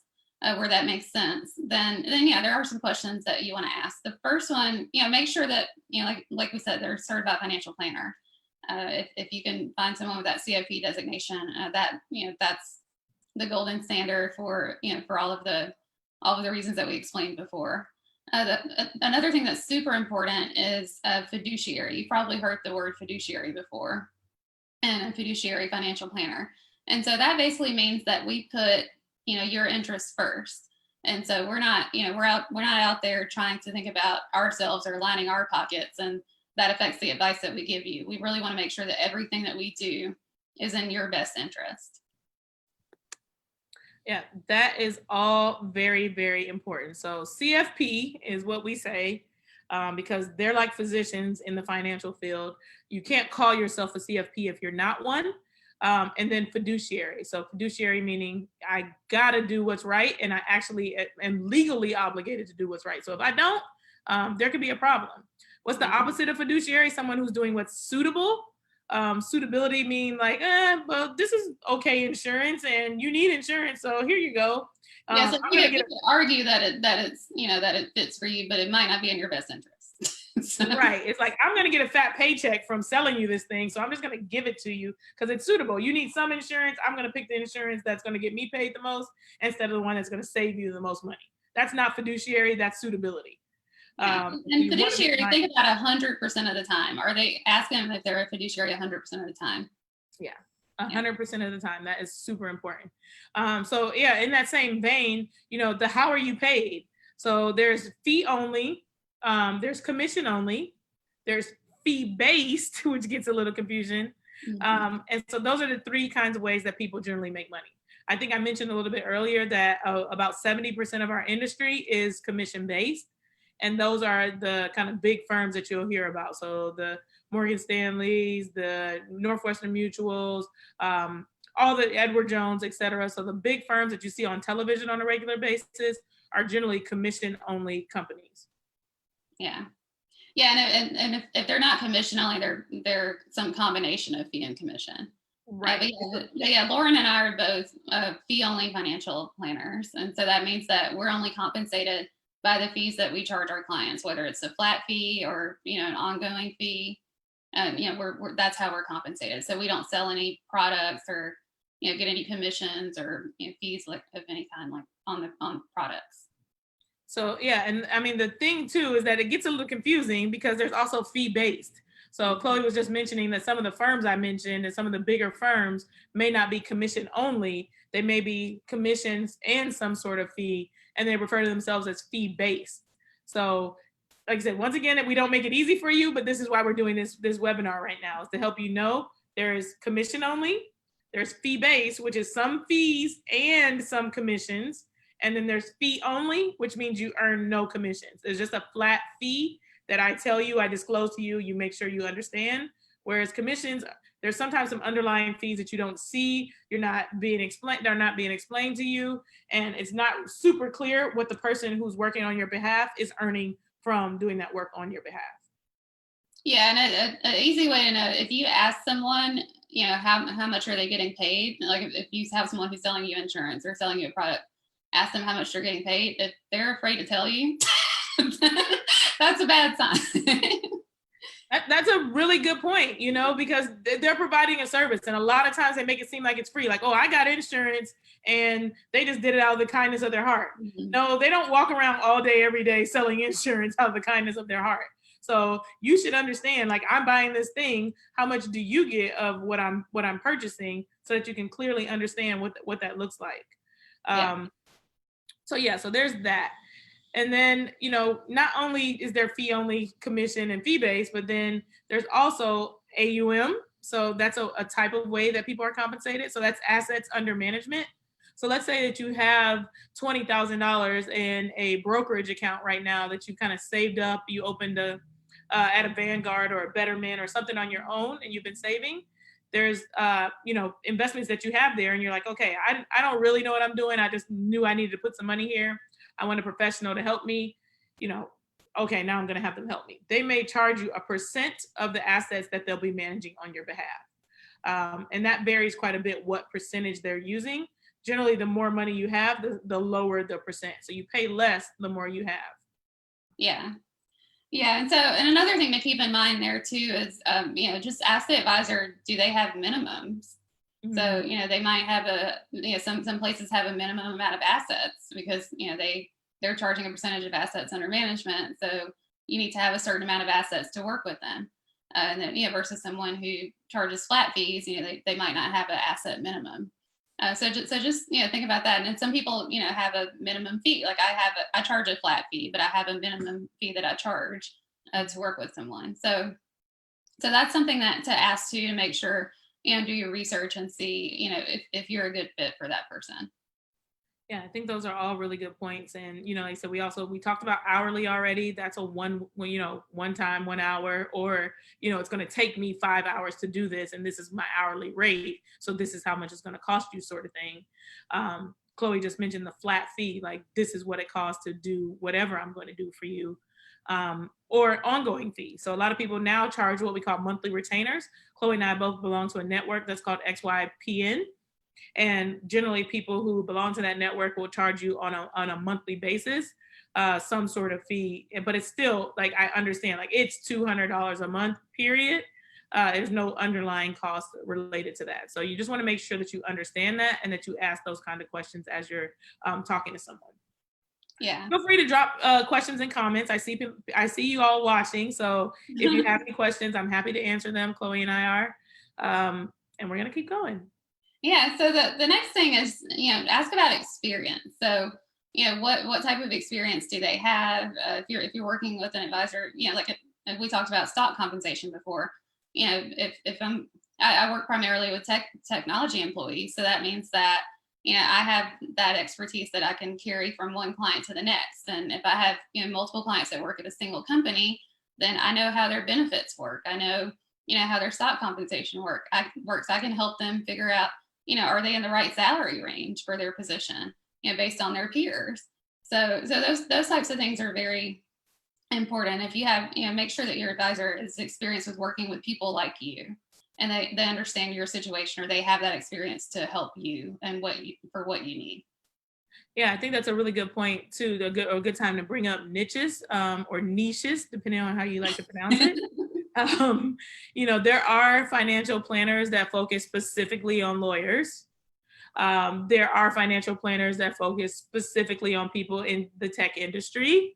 where that makes sense, then yeah, there are some questions that you want to ask. The first one, make sure that like we said, they're a certified financial planner. If you can find someone with that CFP designation, that's the golden standard for all of the reasons that we explained before. Another thing that's super important is a fiduciary. You've probably heard the word fiduciary before, and a fiduciary financial planner. And so that basically means that we put your interests first. And so we're not out there trying to think about ourselves or lining our pockets, and that affects the advice that we give you. We really want to make sure that everything that we do is in your best interest.
Yeah, that is all very, very important. So CFP is what we say, because they're like physicians in the financial field. You can't call yourself a CFP if you're not one. And then fiduciary. So fiduciary meaning I gotta do what's right, and I actually am legally obligated to do what's right. So if I don't, there could be a problem. What's the opposite of fiduciary? Someone who's doing what's suitable. Suitability mean like, well, this is okay insurance, and you need insurance, so here you go.
Yeah, so you can argue that it fits for you, but it might not be in your best interest. So.
Right. It's like, I'm going to get a fat paycheck from selling you this thing, so I'm just going to give it to you because it's suitable. You need some insurance. I'm going to pick the insurance that's going to get me paid the most instead of the one that's going to save you the most money. That's not fiduciary. That's suitability.
Yeah. And fiduciary, think about 100% of the time. Are they asking if they're a fiduciary 100% of the time?
Yeah, 100% of the time. That is super important. So yeah, in that same vein, the how are you paid? So there's fee only, there's commission only, there's fee based, which gets a little confusion. Mm-hmm. And so those are the three kinds of ways that people generally make money. I think I mentioned a little bit earlier that about 70% of our industry is commission based. And those are the kind of big firms that you'll hear about. So the Morgan Stanleys, the Northwestern Mutuals, all the Edward Jones, et cetera. So the big firms that you see on television on a regular basis are generally commission-only companies.
Yeah. Yeah, and if they're not commission only, they're some combination of fee and commission.
Right.
Yeah, Lauren and I are both fee-only financial planners, and so that means that we're only compensated by the fees that we charge our clients, whether it's a flat fee or an ongoing fee. That's how we're compensated. So we don't sell any products or get any commissions or fees like of any kind like on products.
So yeah, and I mean the thing too is that it gets a little confusing because there's also fee-based. So Chloe was just mentioning that some of the firms I mentioned and some of the bigger firms may not be commission only. They may be commissions and some sort of fee, and they refer to themselves as fee-based. So like I said, once again, we don't make it easy for you, but this is why we're doing this webinar right now, is to help you know there's commission only, there's fee-based, which is some fees and some commissions, and then there's fee only, which means you earn no commissions. It's just a flat fee that I tell you, I disclose to you, you make sure you understand. Whereas commissions, there's sometimes some underlying fees that you don't see, they're not being explained to you, and it's not super clear what the person who's working on your behalf is earning from doing that work on your behalf.
Yeah, and an easy way to know, if you ask someone, how much are they getting paid? Like if you have someone who's selling you insurance or selling you a product, ask them how much they're getting paid. If they're afraid to tell you, that's a bad sign.
That's a really good point, because they're providing a service, and a lot of times they make it seem like it's free. Like, oh, I got insurance, and they just did it out of the kindness of their heart. Mm-hmm. No, they don't walk around all day, every day selling insurance out of the kindness of their heart. So you should understand, like, I'm buying this thing. How much do you get of what I'm purchasing, so that you can clearly understand what that looks like. So there's that. And then, not only is there fee only, commission, and fee based, but then there's also AUM. So that's a type of way that people are compensated. So that's assets under management. So let's say that you have $20,000 in a brokerage account right now that you kind of saved up. You opened at a Vanguard or a Betterment or something on your own, and you've been saving. There's, investments that you have there, and you're like, okay, I don't really know what I'm doing. I just knew I needed to put some money here. I want a professional to help me, okay, now I'm going to have them help me. They may charge you a percent of the assets that they'll be managing on your behalf. And that varies quite a bit what percentage they're using. Generally, the more money you have, the lower the percent. So you pay less the more you have.
Yeah. Yeah. And another thing to keep in mind there too is, just ask the advisor, do they have minimums? Mm-hmm. So, they might have some places have a minimum amount of assets because, they're charging a percentage of assets under management. So you need to have a certain amount of assets to work with them. And then, versus someone who charges flat fees, they might not have an asset minimum. So just think about that. And then some people, have a minimum fee. Like I charge a flat fee, but I have a minimum fee that I charge to work with someone. So that's something that to ask to make sure, do your research and see, if you're a good fit for that person.
Yeah, I think those are all really good points. And, like I said, we talked about hourly already. That's a one time, 1 hour, or, it's going to take me 5 hours to do this, and this is my hourly rate. So this is how much it's going to cost you, sort of thing. Chloe just mentioned the flat fee, like this is what it costs to do whatever I'm going to do for you. Or ongoing fee. So a lot of people now charge what we call monthly retainers. Chloe and I both belong to a network that's called XYPN. And generally people who belong to that network will charge you on a monthly basis, some sort of fee, but it's still, like, I understand, like, it's $200 a month, period. There's no underlying cost related to that. So you just want to make sure that you understand that and that you ask those kind of questions as you're talking to someone.
Yeah.
Feel free to drop questions and comments. I see you all watching. So if you have any questions, I'm happy to answer them. Chloe and I are, and we're going to keep going.
Yeah. So the next thing is, ask about experience. So, what type of experience do they have? If you're working with an advisor, like if we talked about stock compensation before, if I work primarily with technology employees. So that means that, I have that expertise that I can carry from one client to the next. And if I have, multiple clients that work at a single company, then I know how their benefits work. I know, how their stock compensation works. I can help them figure out, are they in the right salary range for their position, based on their peers. So those types of things are very important. If you have, make sure that your advisor is experienced with working with people like you, and they understand your situation, or they have that experience to help you and what you need.
Yeah, I think that's a really good point too. A good time to bring up niches or niches, depending on how you like to pronounce it. There are financial planners that focus specifically on lawyers. There are financial planners that focus specifically on people in the tech industry.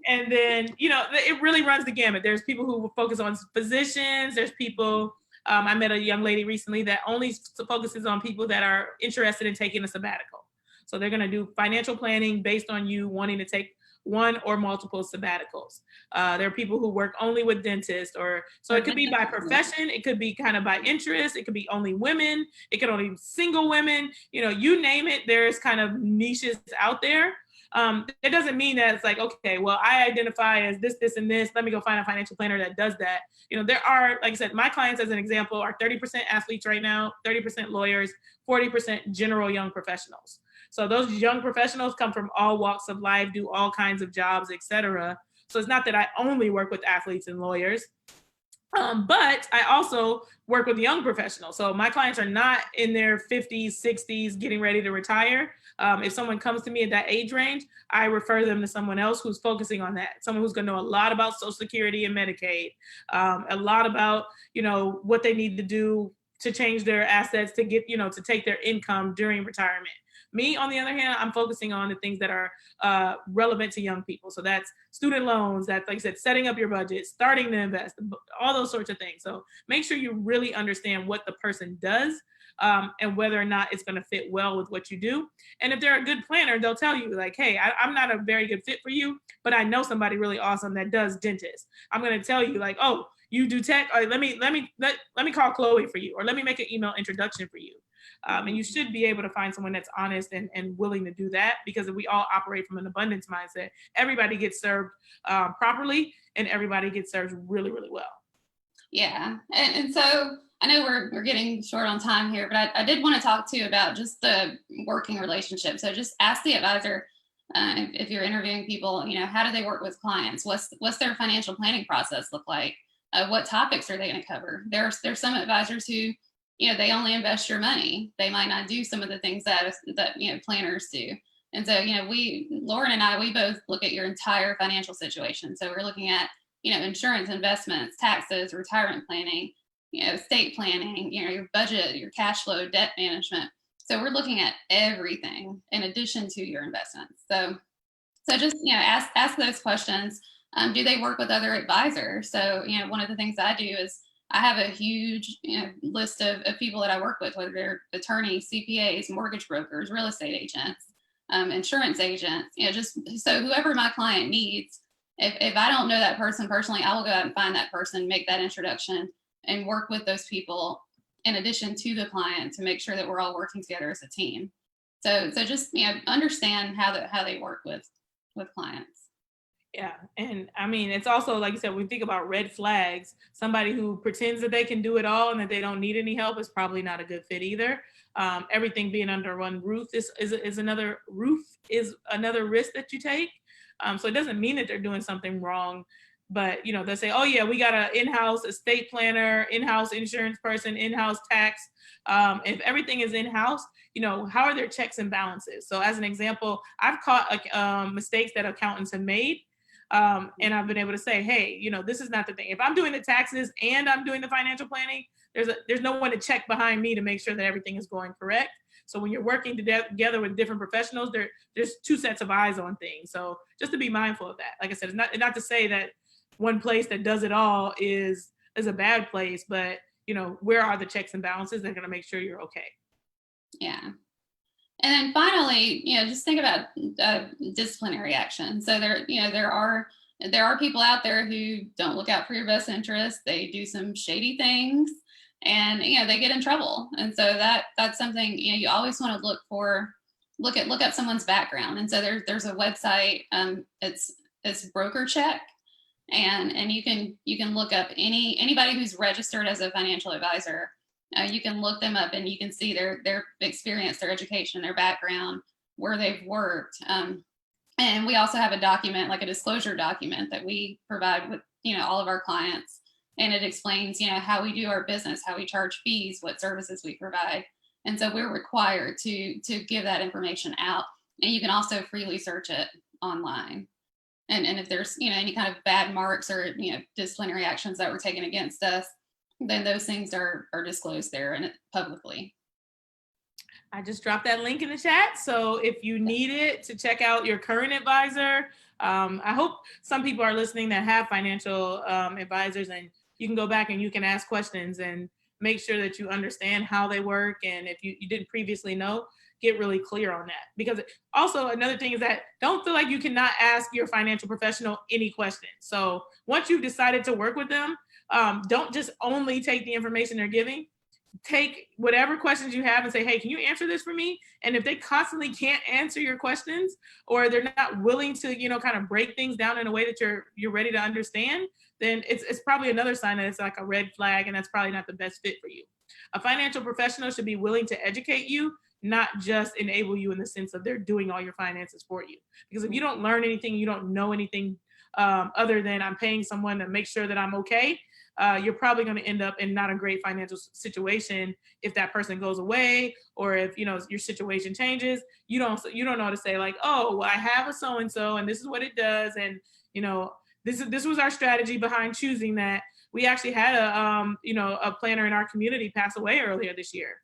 And then, it really runs the gamut. There's people who focus on physicians. There's people, I met a young lady recently that only focuses on people that are interested in taking a sabbatical. So they're going to do financial planning based on you wanting to take one or multiple sabbaticals. There are people who work only with dentists, so it could be by profession, it could be kind of by interest, it could be only women, it could only be single women, you name it, there's kind of niches out there. It doesn't mean that it's like, okay, well, I identify as this, and this. Let me go find a financial planner that does that. There are, like I said, my clients, as an example, are 30% athletes right now, 30% lawyers, 40% general young professionals. So those young professionals come from all walks of life, do all kinds of jobs, etc. So it's not that I only work with athletes and lawyers. But I also work with young professionals. So my clients are not in their 50s, 60s, getting ready to retire. If someone comes to me at that age range, I refer them to someone else who's focusing on that. Someone who's going to know a lot about Social Security and Medicaid, a lot about, what they need to do to change their assets to get, to take their income during retirement. Me, on the other hand, I'm focusing on the things that are relevant to young people. So that's student loans, that's, like I said, setting up your budget, starting to invest, all those sorts of things. So make sure you really understand what the person does and whether or not it's going to fit well with what you do. And if they're a good planner, they'll tell you like, hey, I'm not a very good fit for you, but I know somebody really awesome that does dentist. I'm going to tell you like, oh, you do tech? All right, let me call Chloe for you, or let me make an email introduction for you. And you should be able to find someone that's honest and willing to do that, because we all operate from an abundance mindset. Everybody gets served properly, and everybody gets served really, really well.
Yeah. And so I know we're getting short on time here, but I did want to talk to you about just the working relationship. So just ask the advisor, if you're interviewing people, how do they work with clients? What's their financial planning process look like? What topics are they going to cover? There's some advisors who, they only invest your money. They might not do some of the things that planners do. And so, Lauren and I, we both look at your entire financial situation. So we're looking at, insurance, investments, taxes, retirement planning, estate planning, your budget, your cash flow, debt management. So we're looking at everything in addition to your investments. So just, ask those questions. Do they work with other advisors? So, one of the things I do is I have a huge list of people that I work with, whether they're attorneys, CPAs, mortgage brokers, real estate agents, insurance agents, just so whoever my client needs, if I don't know that person personally, I will go out and find that person, make that introduction, and work with those people in addition to the client to make sure that we're all working together as a team. So just understand how they work with clients.
Yeah. And I mean, it's also, like you said, when we think about red flags, somebody who pretends that they can do it all and that they don't need any help is probably not a good fit either. Everything being under one roof is another risk that you take. So it doesn't mean that they're doing something wrong, but they'll say, oh yeah, we got an in-house estate planner, in-house insurance person, in-house tax. If everything is in-house, how are their checks and balances? So as an example, I've caught mistakes that accountants have made. And I've been able to say, hey, this is not the thing. If I'm doing the taxes and I'm doing the financial planning, there's no one to check behind me to make sure that everything is going correct. So when you're working together with different professionals, there's two sets of eyes on things. So just to be mindful of that. Like I said, it's not to say that one place that does it all is a bad place, but where are the checks and balances that are going to make sure you're okay?
Yeah. And then finally, just think about disciplinary action. So there are people out there who don't look out for your best interest. They do some shady things, and they get in trouble. And so that's something you always want to look up someone's background. And so there's a website, it's Broker Check, and you can look up anybody who's registered as a financial advisor. You can look them up and you can see their experience, their education, their background, where they've worked. And we also have a document, like a disclosure document, that we provide with all of our clients, and it explains how we do our business, how we charge fees, what services we provide. And so we're required to give that information out, and you can also freely search it online. And if there's any kind of bad marks or disciplinary actions that were taken against us, then those things are disclosed there and publicly.
I just dropped that link in the chat. So if you need it to check out your current advisor, I hope some people are listening that have financial advisors, and you can go back and you can ask questions and make sure that you understand how they work. And if you didn't previously know, get really clear on that. Because also another thing is that don't feel like you cannot ask your financial professional any questions. So once you've decided to work with them, don't just only take the information they're giving. Take whatever questions you have and say, hey, can you answer this for me? And if they constantly can't answer your questions, or they're not willing to, kind of break things down in a way that you're ready to understand, then it's probably another sign that it's like a red flag, and that's probably not the best fit for you. A financial professional should be willing to educate you, not just enable you in the sense of they're doing all your finances for you. Because if you don't learn anything, you don't know anything other than I'm paying someone to make sure that I'm okay, you're probably going to end up in not a great financial situation if that person goes away, or if your situation changes. You don't know how to say like, oh, well, I have a so-and-so and this is what it does, and this was our strategy behind choosing that. We actually had a planner in our community pass away earlier this year.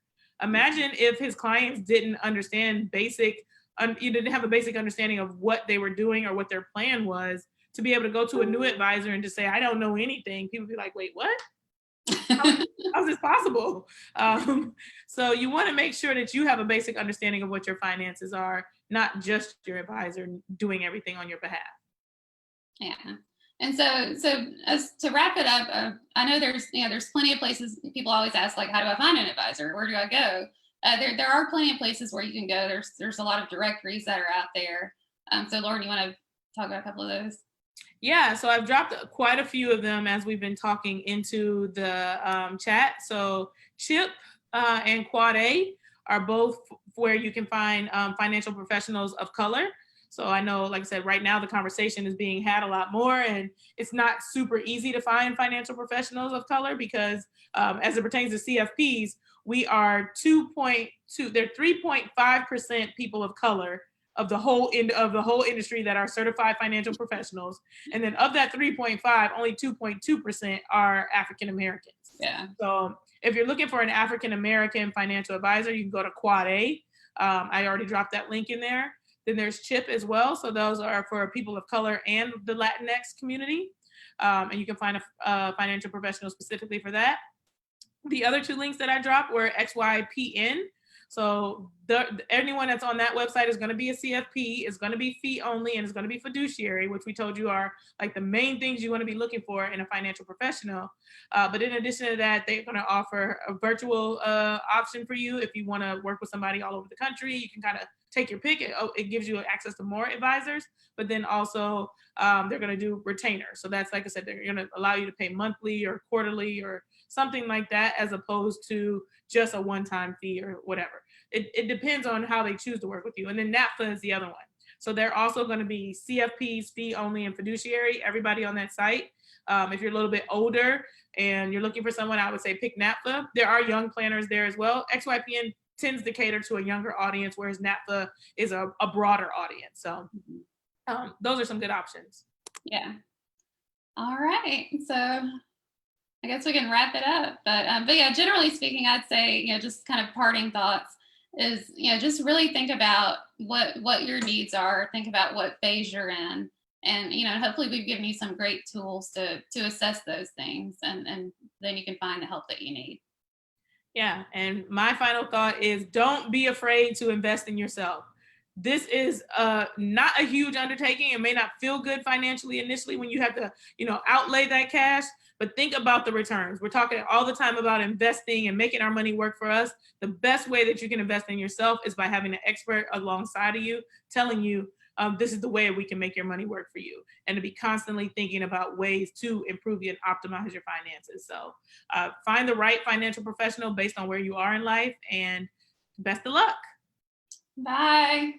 Imagine if his clients didn't understand you didn't have a basic understanding of what they were doing or what their plan was, to be able to go to a new advisor and just say, I don't know anything. People be like, wait, what? How's this possible? So you want to make sure that you have a basic understanding of what your finances are, not just your advisor doing everything on your behalf.
Yeah. And so as to wrap it up, I know there's plenty of places. People always ask, like, how do I find an advisor? Where do I go? There are plenty of places where you can go. There's a lot of directories that are out there. So Lauren, you want to talk about a couple of those?
Yeah, so I've dropped quite a few of them as we've been talking into the chat. So CHIP and Quad A are both where you can find financial professionals of color. So I know, like I said, right now the conversation is being had a lot more, and it's not super easy to find financial professionals of color because as it pertains to CFPs, we are 2.2, they're 3.5% people of color of the whole industry that are certified financial professionals. And then of that 3.5, only 2.2% are African Americans.
Yeah.
So if you're looking for an African American financial advisor, you can go to Quad A. I already dropped that link in there. Then there's CHIP as well. So those are for people of color and the Latinx community. And you can find a financial professional specifically for that. The other two links that I dropped were XYPN. So anyone that's on that website is going to be a CFP, is going to be FeeOnly, and is going to be fiduciary, which we told you are like the main things you want to be looking for in a financial professional. But in addition to that, they're going to offer a virtual option for you. If you want to work with somebody all over the country, you can kind of take your pick. It gives you access to more advisors, but then also they're going to do retainer. So that's, like I said, they're going to allow you to pay monthly or quarterly or something like that, as opposed to just a one-time fee or whatever. It depends on how they choose to work with you. And then NAPFA is the other one. So they're also going to be CFPs, FeeOnly, and fiduciary, everybody on that site. If you're a little bit older and you're looking for someone, I would say pick NAPFA. There are young planners there as well. XYPN tends to cater to a younger audience, whereas NAPFA is a broader audience. So those are some good options.
Yeah. All right. So I guess we can wrap it up. But yeah, generally speaking, I'd say, just kind of parting thoughts is, just really think about what your needs are. Think about what phase you're in. And, hopefully we've given you some great tools to assess those things. And then you can find the help that you need.
Yeah. And my final thought is, don't be afraid to invest in yourself. This is not a huge undertaking. It may not feel good financially initially when you have to, outlay that cash, but think about the returns. We're talking all the time about investing and making our money work for us. The best way that you can invest in yourself is by having an expert alongside of you telling you, this is the way we can make your money work for you, and to be constantly thinking about ways to improve and optimize your finances. So find the right financial professional based on where you are in life, and best of luck.
Bye.